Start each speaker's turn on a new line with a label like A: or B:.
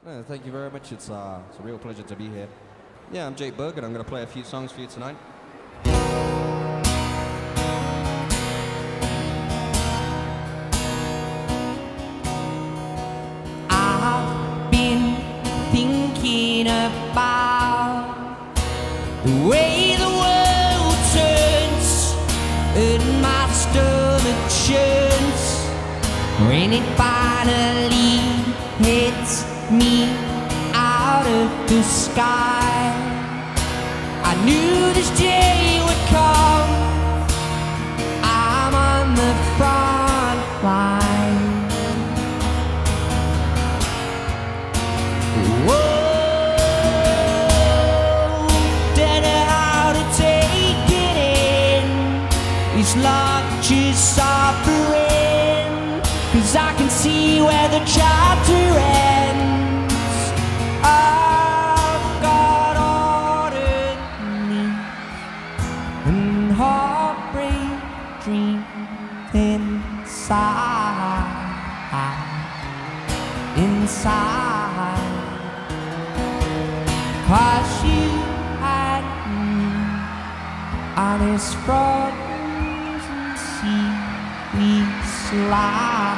A: Thank you very much. It's a real pleasure to be here. Yeah, I'm Jake Berg, and I'm going to play a few songs for you tonight.
B: I've been thinking about the way the world turns and my stomach churns when it finally hits me out of the sky. I knew this day would come. I'm on the front line. Whoa, don't know how to take it in. It's like just suffering, 'cause I can see where the chapter ends. I've got underneath and heartbreak dreams inside. 'Cause you had me on this frozen sea we slide.